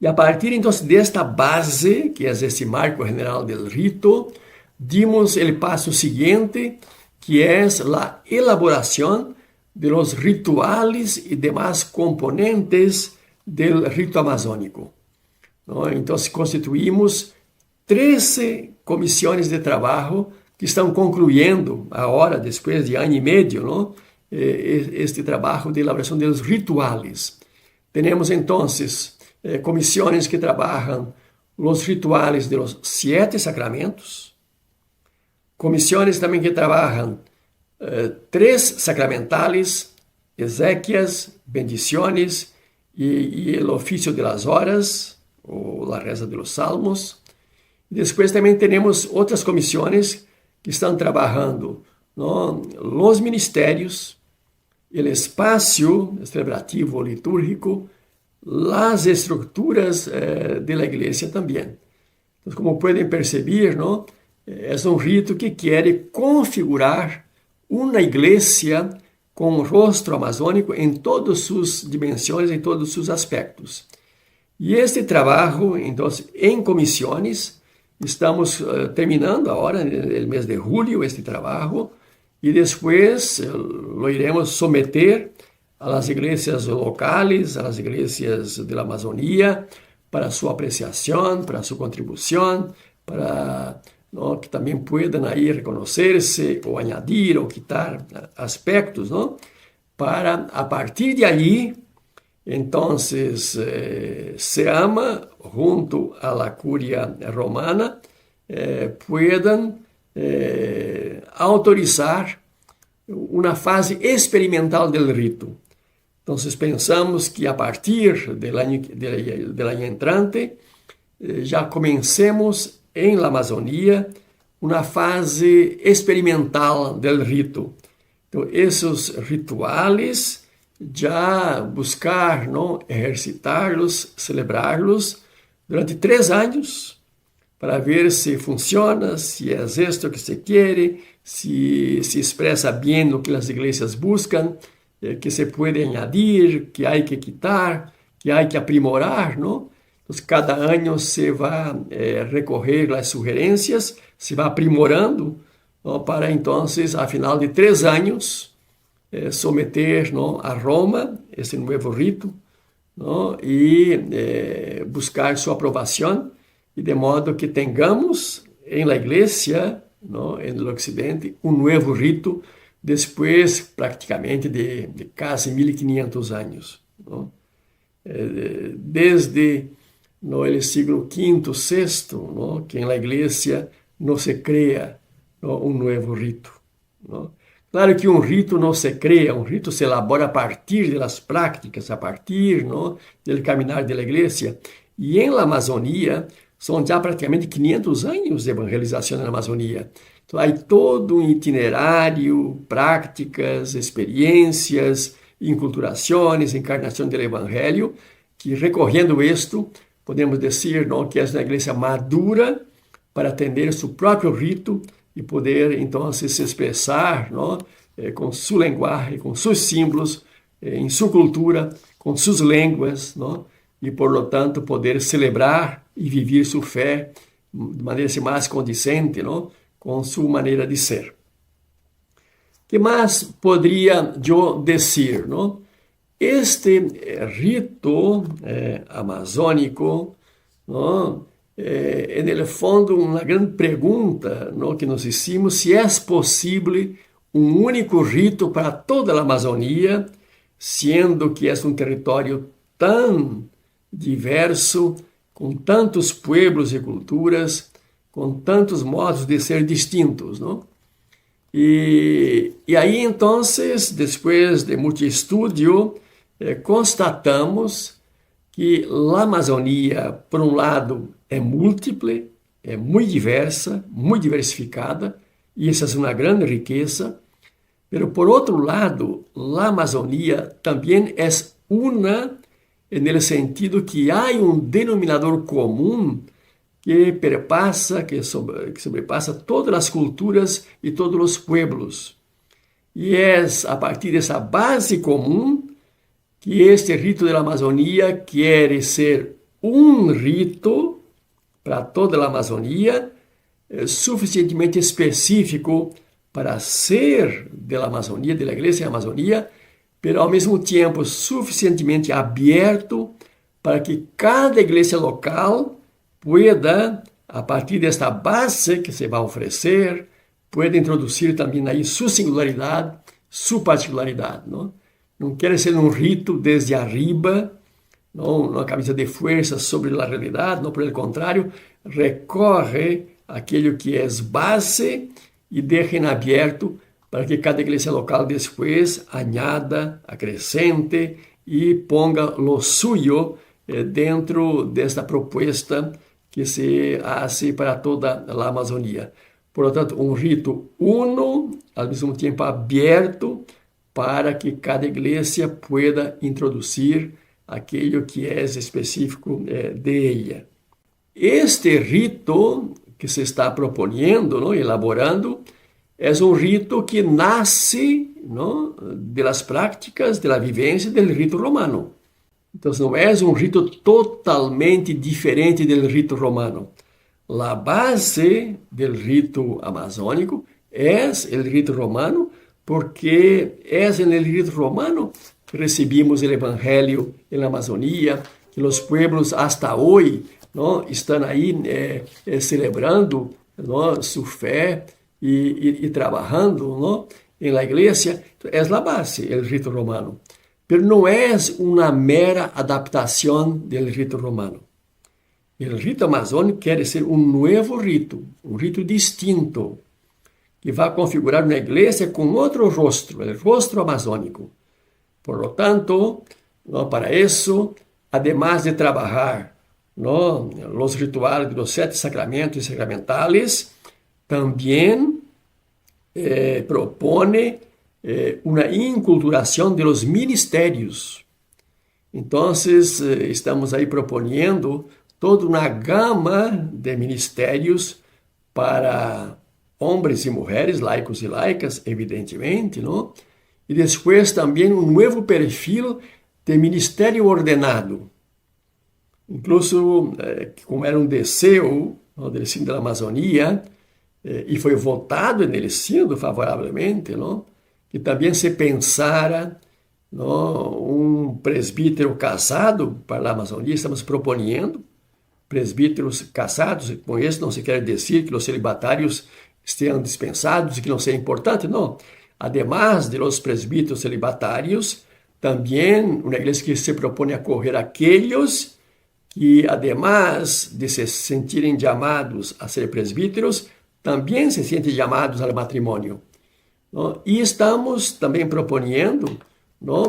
E a partir então desta base, que é esse marco general del rito, dimos o passo seguinte, que é a elaboração de los rituales y demás componentes del rito amazónico, ¿no? Entonces constituimos 13 comisiones de trabajo que estão concluindo agora, depois de ano e meio, ¿no? Este trabalho de elaboração dos rituales. Temos, então, comisiones que trabalham os rituales de los 7 sacramentos, comisiones também que trabalham 3 sacramentales, exequias, bendiciones e o ofício de las horas, ou a reza de los salmos. Depois também temos outras comissões que estão trabalhando, ¿no? Los ministérios, o espaço celebrativo litúrgico, as estruturas de la igreja também. Então, como podem perceber, ¿no? É um rito que quer configurar uma igreja com rostro amazônico em todas suas dimensões, em todos os seus aspectos. E este trabalho, então, em comissões, estamos terminando agora, no mês de julho, este trabalho, e depois lo iremos someter às igrejas locais, às igrejas da Amazônia, para sua apreciação, para sua contribuição, para, ¿no?, que também puedan aí reconhecer-se ou añadir ou quitar aspectos, ¿no?, para a partir de aí, então, se ama, junto à la Curia Romana, puedan autorizar uma fase experimental do rito. Então, pensamos que a partir do ano entrante, já comecemos em la Amazônia uma fase experimental do rito. Então, esses rituales, já buscar, não, exercitar-los, celebrá-los durante 3 anos, para ver se funciona, se é isto que se quer, se expressa bem o que as igrejas buscam, que se pode añadir, que há que quitar, que há que aprimorar, não? Então, cada ano se vai recorrer às sugerências, se vai aprimorando, não, para então, a final de 3 anos, someter, não, a Roma esse novo rito, não, e buscar sua aprovação, e de modo que tenhamos em la igreja, não, no Ocidente, um novo rito depois praticamente de quase 1500 anos, não? Desde no século V, VI, não, que em la igreja não se cria, não, um novo rito, não? Claro que um rito não se cria, um rito se elabora a partir das práticas, a partir, não, do caminhar da igreja. E em la Amazônia, são já praticamente 500 anos de evangelização na Amazônia. Então, há todo um itinerário, práticas, experiências, inculturações, encarnação do Evangelho, que recorrendo isto, podemos dizer, não, que é uma igreja madura para atender seu próprio rito e poder, então, se expressar, não, com sua linguagem, com seus símbolos, em sua cultura, com suas línguas, não, e, por lo tanto, poder celebrar e viver sua fé de maneira mais condizente, não, com sua maneira de ser. O que mais poderia eu dizer, não? Este rito amazônico, não, no fundo, uma grande pergunta, não, que nos hicimos, se é possível um único rito para toda a Amazônia, sendo que é um território tão diverso, com tantos pueblos e culturas, com tantos modos de ser distintos, não? E aí, então, depois de muito estudo, constatamos que a Amazônia, por um lado, é múltiple, é muito diversa, muito diversificada, e essa é uma grande riqueza. Mas, por outro lado, a Amazônia também é una no sentido que há um denominador comum que perpassa, que sobrepassa todas as culturas e todos os pueblos. E é a partir dessa base comum que este rito da Amazônia quer ser um rito para toda a Amazônia, suficientemente específico para ser da Amazônia, da Igreja da Amazônia, mas ao mesmo tempo suficientemente aberto para que cada igreja local pueda, a partir desta base que se vai oferecer, pueda introduzir também aí sua singularidade, sua particularidade. Não quer ser um rito desde arriba, não uma camisa de força sobre a realidade, não, pelo contrário, recorre àquilo que é base e deixa em aberto para que cada igreja local depois añada, acrescente e ponga o suyo dentro desta proposta que se hace para toda a Amazônia. Portanto, um rito uno, ao mesmo tempo aberto, para que cada igreja pueda introduzir aquilo que é específico de ela. Este rito que se está propondo, elaborando, é um rito que nasce das práticas, da vivência do rito romano. Então, não é um rito totalmente diferente do rito romano. A base do rito amazônico é o rito romano, porque é no rito romano que recebemos o evangelho na Amazônia, que os pueblos hasta hoje estão aí celebrando sua fé e trabalhando na igreja. É a base, o rito romano. Mas não é uma mera adaptação do rito romano. O rito amazônico quer ser um novo rito, um rito distinto, que vai configurar uma igreja com outro rostro, o rostro amazônico. Por lo tanto, para isso, además de trabalhar os rituais dos 7 sacramentos e sacramentales, também propõe uma inculturação de los ministérios. Então, estamos aí propondo toda uma gama de ministérios para homens e mulheres, laicos e laicas, evidentemente, e depois também um novo perfil de ministério ordenado. Incluso, como era um desejo do ensino da Amazônia, e foi votado no ensino favoravelmente, que também se pensara um presbítero casado para a Amazônia. Estamos propondo presbíteros casados. Com isso não se quer dizer que os celibatários estejam dispensados e que não seja importante, não. Además de los presbíteros celibatários, também uma igreja que se propõe a acolher aqueles que, además de se sentirem chamados a ser presbíteros, também se sentem chamados ao matrimônio. E estamos também propondo,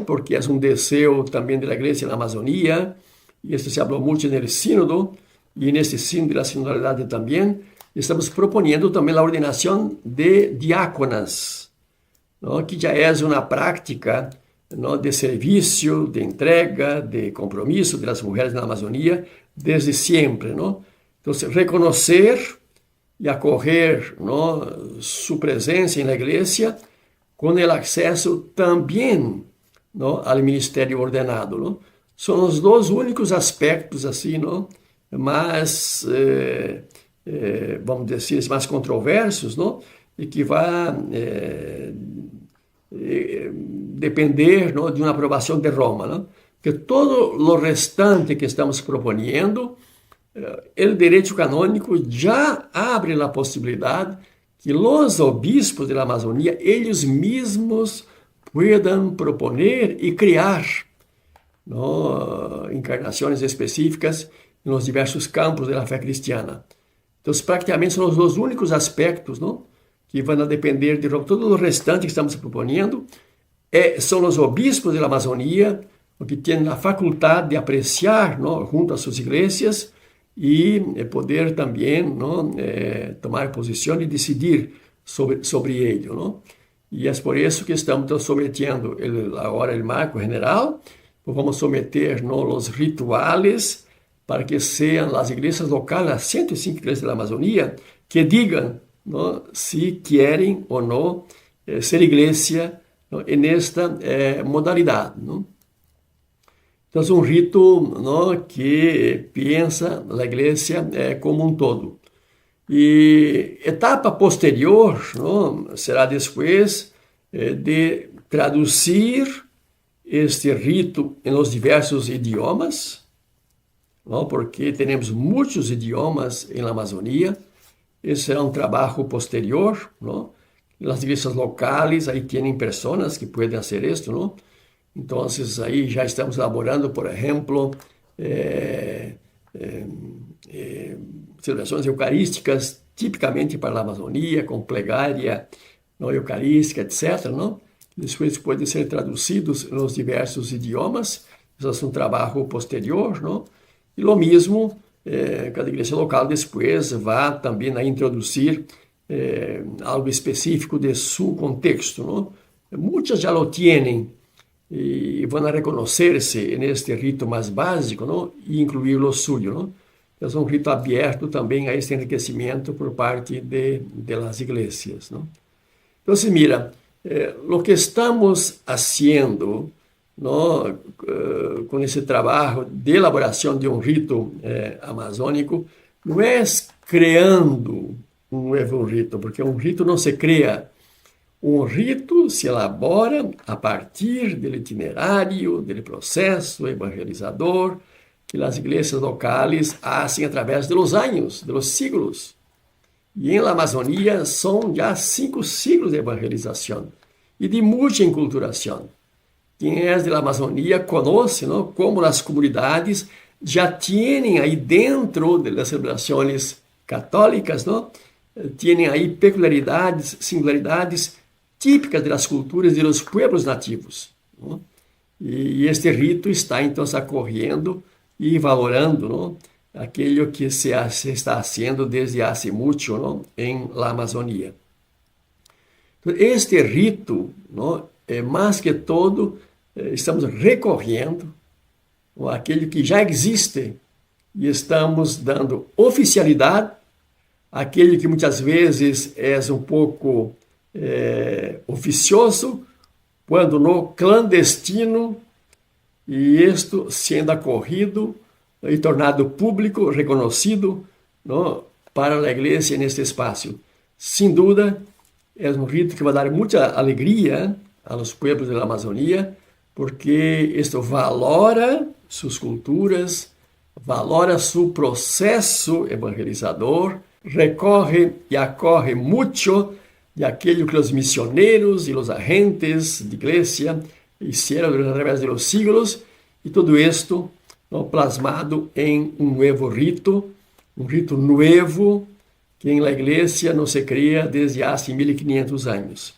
porque é um desejo também da igreja na Amazônia, e isso se falou muito no sínodo, e nesse sínodo da sinodalidade também, estamos propondo também a ordenação de diáconas, que já é uma prática de serviço, de entrega, de compromisso das mulheres na Amazônia desde sempre. Então, reconhecer e acolher sua presença na igreja com o acesso também ao ministério ordenado. São os dois únicos aspectos assim, mais, vamos dizer, mais controversos, e que vai depender de uma aprovação de Roma. Porque todo o restante que estamos propondo, o direito canônico já abre a possibilidade que os obispos da Amazônia, eles mesmos, puedan proponer e criar encarnações específicas nos diversos campos da fé cristiana. Então, praticamente são os dois únicos aspectos que vão depender de Roma. Todo o restante que estamos propondo são os obispos da Amazônia que têm a faculdade de apreciar junto às suas igrejas e poder também tomar posição e decidir sobre ele. E é por isso que estamos sometendo agora o marco general, vamos someter os rituais para que sejam as igrejas locais, as 105 igrejas da Amazônia, que digam se querem ou não ser igreja nesta modalidade. Então, é um rito, não, que pensa a igreja como um todo. E etapa posterior, não, será depois de traduzir este rito em os diversos idiomas, não, porque temos muitos idiomas na Amazônia. Esse será um trabalho posterior, não? As igrejas locais aí têm pessoas que podem fazer isto, não? Então, aí já estamos elaborando, por exemplo, celebrações eucarísticas tipicamente para a Amazônia, com plegária não eucarística, etc., não? Depois podem ser traduzidos nos diversos idiomas. Esse é um trabalho posterior, não? E o mesmo, cada igreja local depois vai também a introduzir algo específico de seu contexto, não? Muitas já lo têm e vão reconhecer-se neste rito mais básico, não? E incluir o suyo, não? É um rito aberto também a este enriquecimento por parte de las igrejas, não? Então, mira, o que estamos fazendo, não, com esse trabalho de elaboração de um rito amazônico, não é criando um novo rito, porque um rito não se cria. Um rito se elabora a partir do itinerário, do processo evangelizador que as igrejas locais fazem através dos anos, dos siglos. E em la Amazônia são já 5 siglos de evangelização e de multiculturação. Quem é da Amazônia conhece, não, como as comunidades já têm aí dentro das celebrações católicas, não, têm aí peculiaridades, singularidades típicas das culturas e dos pueblos nativos. Não? E este rito está então ocorrendo e valorando, não, aquilo que se está fazendo desde há muito, não, em la Amazônia. Então, este rito, não, mais que todo, estamos recorrendo àquele que já existe e estamos dando oficialidade àquele que muitas vezes é um pouco oficioso, quando no clandestino, e isto sendo acorrido e tornado público, reconhecido, não, para a igreja neste espaço. Sem dúvida, é um rito que vai dar muita alegria aos pueblos da Amazônia, porque isto valora suas culturas, valora seu processo evangelizador, recorre e acorre muito de aquilo que os missioneiros e os agentes de igreja hicieron através dos siglos, e tudo isto, não, plasmado em um novo rito novo que em la igreja não se cria desde há 1500 anos.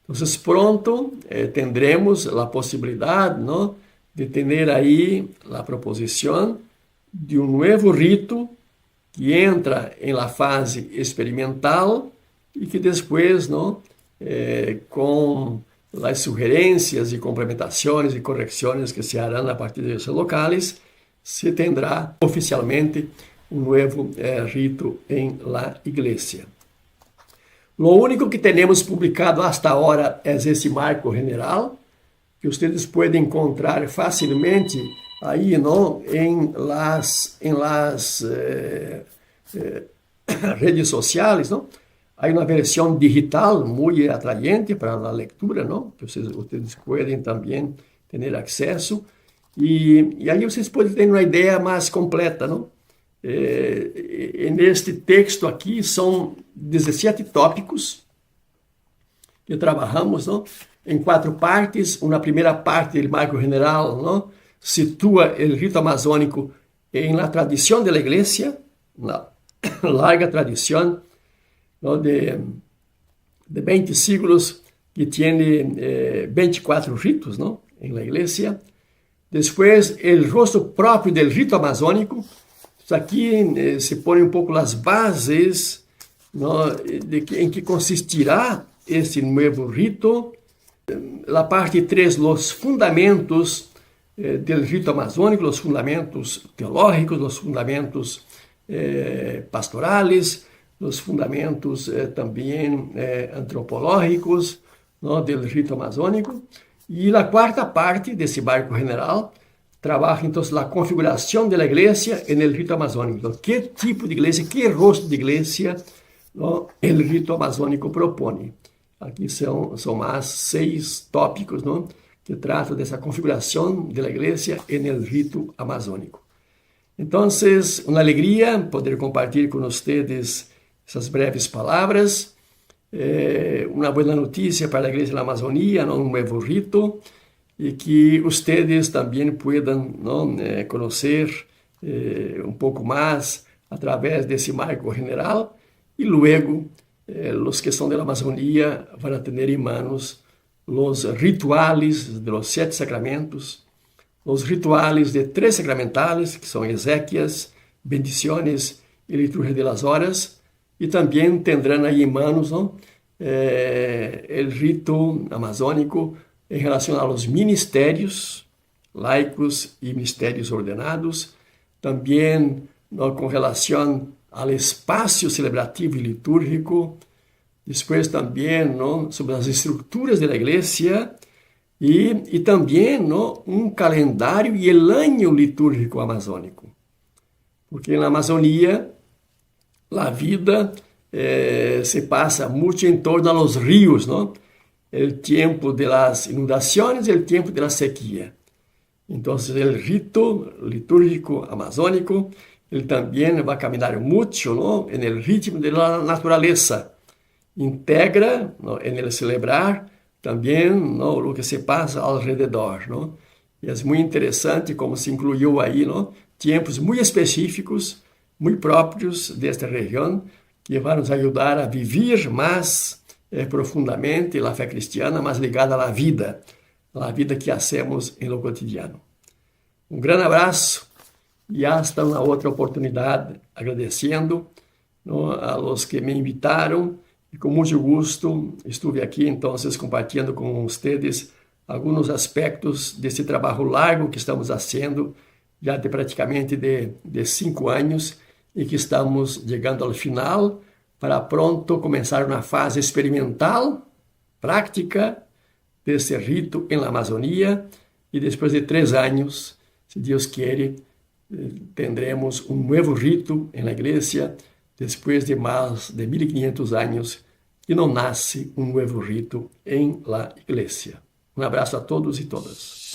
Então, pronto, tendremos a possibilidade, não, de ter aí a proposição de um novo rito que entra em la fase experimental e que depois, não, com as sugerências e complementações e correções que se harão a partir de esses locais, se tendrá oficialmente um novo rito em la igreja. O único que temos publicado hasta agora é esse marco general, que vocês podem encontrar facilmente aí, não, em las redes sociais, não? Há uma versão digital muito atraente para a leitura, não? Que vocês podem também ter acesso. E aí vocês podem ter uma ideia mais completa, não? Neste texto aqui são 17 tópicos que trabalhamos, não? Em 4 partes. Uma primeira parte do marco general, não, situa o rito amazônico em la tradição da igreja, na larga tradição, não, de 20 siglos que tem 24 ritos, não, em la igreja. Depois, o rosto próprio do rito amazônico. Aqui se põe um pouco as bases, não, em que consistirá esse novo rito. A parte 3, os fundamentos do rito amazônico, os fundamentos teológicos, os fundamentos pastorales, os fundamentos também antropológicos, não, do rito amazônico. E a quarta parte desse marco general trabaja entonces la configuración de la iglesia en el rito amazónico. Entonces, ¿qué tipo de iglesia, qué rostro de iglesia, ¿no?, el rito amazónico propone? Aquí son más 6 tópicos, ¿no?, que tratan de esa configuración de la iglesia en el rito amazónico. Entonces, una alegría poder compartir con ustedes esas breves palabras. Una buena noticia para la iglesia de la Amazonía, ¿no?, un nuevo rito, y que ustedes también puedan, ¿no?, conocer un poco más a través de ese marco general, y luego los que son de la Amazonía van a tener en manos los rituales de los 7 sacramentos, los rituales de 3 sacramentales, que son exequias, bendiciones y liturgia de las horas, y también tendrán ahí en manos, ¿no?, el rito amazónico en relación a los ministerios laicos y ministerios ordenados, también, ¿no?, con relación al espacio celebrativo y litúrgico, después también, ¿no?, sobre las estructuras de la iglesia y también, ¿no?, un calendario y el año litúrgico amazónico. Porque en la Amazonía la vida se pasa mucho en torno a los ríos, ¿no? El tiempo de las inundaciones y el tiempo de la sequía. Entonces el rito litúrgico amazónico, él también va a caminar mucho, ¿no?, en el ritmo de la naturaleza. Integra, ¿no?, en el celebrar también, ¿no?, lo que se pasa alrededor, ¿no? Y es muy interesante como se incluyó ahí, ¿no?, tiempos muy específicos, muy propios de esta región, que van a ayudar a vivir más profundamente la fe cristiana, más ligada a la vida que hacemos en lo cotidiano. Un gran abrazo y hasta una otra oportunidad, agradeciendo, ¿no?, a los que me invitaron, y con mucho gusto estuve aquí entonces compartiendo con ustedes algunos aspectos de este trabajo largo que estamos haciendo ya de praticamente de 5 años, y que estamos llegando al final para pronto comenzar una fase experimental, práctica, de este rito en la Amazonía, y después de 3 años, si Dios quiere, tendremos un nuevo rito en la iglesia, después de más de 1500 años que no nace un nuevo rito en la iglesia. Un abrazo a todos y todas.